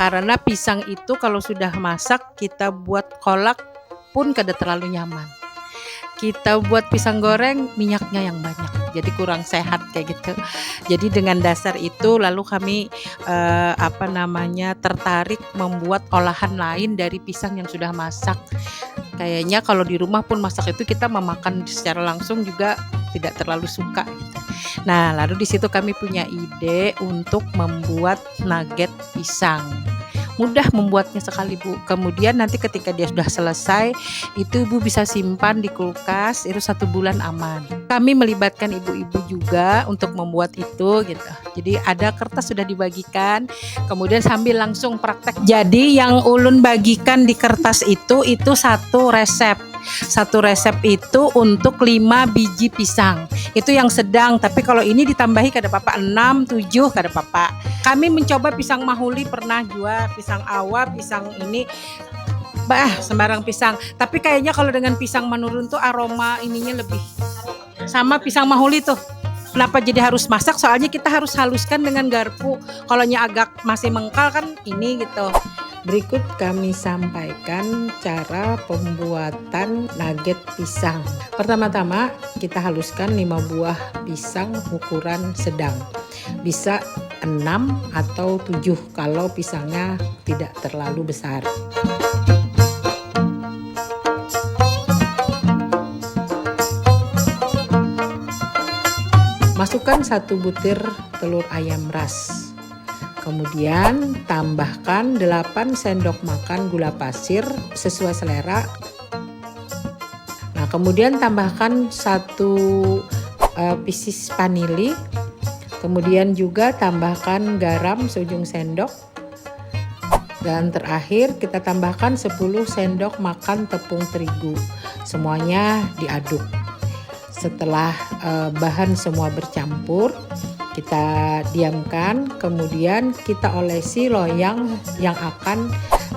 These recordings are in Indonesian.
Karena pisang itu kalau sudah masak kita buat kolak pun kada terlalu nyaman. Kita buat pisang goreng minyaknya yang banyak, jadi kurang sehat kayak gitu. Jadi dengan dasar itu lalu kami tertarik membuat olahan lain dari pisang yang sudah masak. Kayaknya kalau di rumah pun masak itu kita memakan secara langsung juga tidak terlalu suka gitu. Nah, lalu di situ kami punya ide untuk membuat nugget pisang. Mudah membuatnya sekali, Bu. Kemudian nanti ketika dia sudah selesai, itu Ibu bisa simpan di kulkas, itu 1 bulan aman. Kami melibatkan ibu-ibu juga untuk membuat itu gitu. Jadi ada kertas sudah dibagikan, kemudian sambil langsung praktek. Jadi yang ulun bagikan di kertas itu satu resep. Satu resep itu untuk 5 biji pisang. Itu yang sedang, tapi kalau ini ditambahi kada apa-apa 6, 7 kada apa-apa. Kami mencoba pisang mahuli pernah juga, pisang awa, pisang ini sembarang pisang. Tapi kayaknya kalau dengan pisang manurun tuh aroma ininya lebih sama pisang mahuli tuh. Kenapa jadi harus masak? Soalnya kita harus haluskan dengan garpu. Kalau agak masih mengkal kan ini gitu. Berikut kami sampaikan cara pembuatan nugget pisang. Pertama-tama kita haluskan 5 buah pisang ukuran sedang. Bisa 6 atau 7 kalau pisangnya tidak terlalu besar. Masukkan 1 butir telur ayam ras. Kemudian tambahkan 8 sendok makan gula pasir sesuai selera. Nah, kemudian tambahkan 1 pieces vanili. Kemudian juga tambahkan garam seujung sendok. Dan terakhir kita tambahkan 10 sendok makan tepung terigu. Semuanya diaduk. Setelah bahan semua bercampur, kita diamkan, kemudian kita olesi loyang yang akan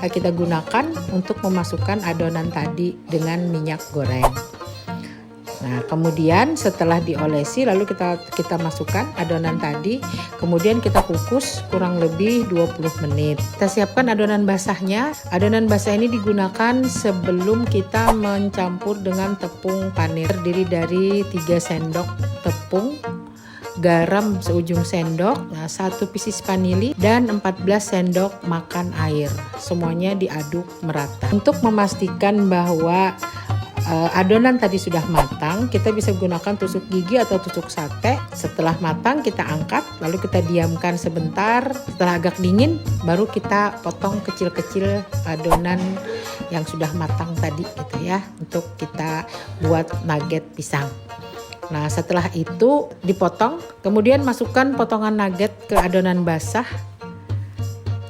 kita gunakan untuk memasukkan adonan tadi dengan minyak goreng. Nah, kemudian setelah diolesi lalu kita masukkan adonan tadi, kemudian kita kukus kurang lebih 20 menit. Kita siapkan adonan basahnya. Adonan basah ini digunakan sebelum kita mencampur dengan tepung panir. Terdiri dari 3 sendok tepung, garam seujung sendok, 1 pieces vanili, dan 14 sendok makan air. Semuanya diaduk merata. Untuk memastikan bahwa adonan tadi sudah matang, kita bisa gunakan tusuk gigi atau tusuk sate. Setelah matang kita angkat, lalu kita diamkan sebentar. Setelah agak dingin, baru kita potong kecil-kecil adonan yang sudah matang tadi gitu ya, untuk kita buat nugget pisang. Nah, setelah itu dipotong, kemudian masukkan potongan nugget ke adonan basah.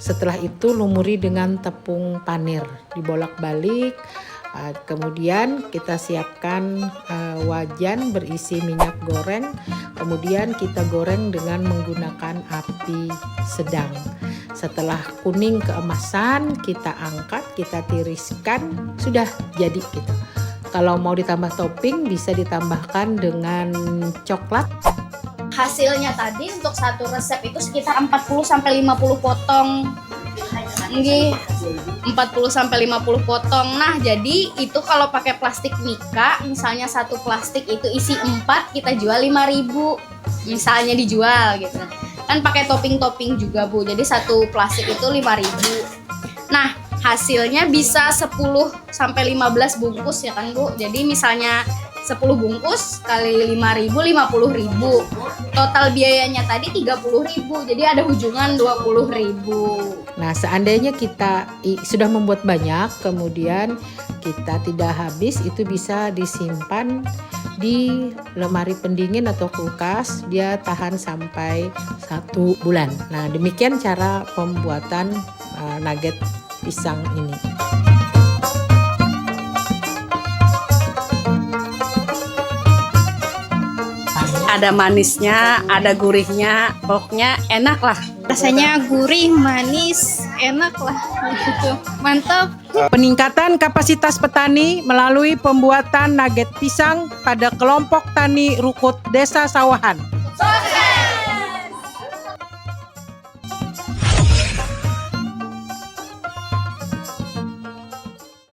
Setelah itu lumuri dengan tepung panir, dibolak-balik. Kemudian kita siapkan wajan berisi minyak goreng. Kemudian kita goreng dengan menggunakan api sedang. Setelah kuning keemasan, kita angkat, kita tiriskan, sudah jadi gitu. Kalau mau ditambah topping bisa ditambahkan dengan coklat. Hasilnya tadi untuk satu resep itu sekitar 40-50 potong. Nggih, 40-50 potong. Nah, jadi itu kalau pakai plastik mika, misalnya satu plastik itu isi 4, kita jual 5.000. Misalnya dijual gitu. Kan pakai topping-topping juga, Bu. Jadi satu plastik itu 5.000. Nah, hasilnya bisa 10-15 bungkus ya kan, Bu. Jadi misalnya 10 bungkus kali 5.000, 50.000. Total biayanya tadi 30.000. Jadi ada hujungan 20.000. Nah, seandainya kita sudah membuat banyak, kemudian kita tidak habis, itu bisa disimpan di lemari pendingin atau kulkas. Dia tahan sampai 1 bulan. Nah, demikian cara pembuatan nugget pisang ini. Ada manisnya, ada gurihnya, pokoknya enak lah. Rasanya gurih, manis, enak lah gitu. Mantap. Peningkatan kapasitas petani melalui pembuatan nugget pisang pada kelompok tani Rukut Desa Sawahan.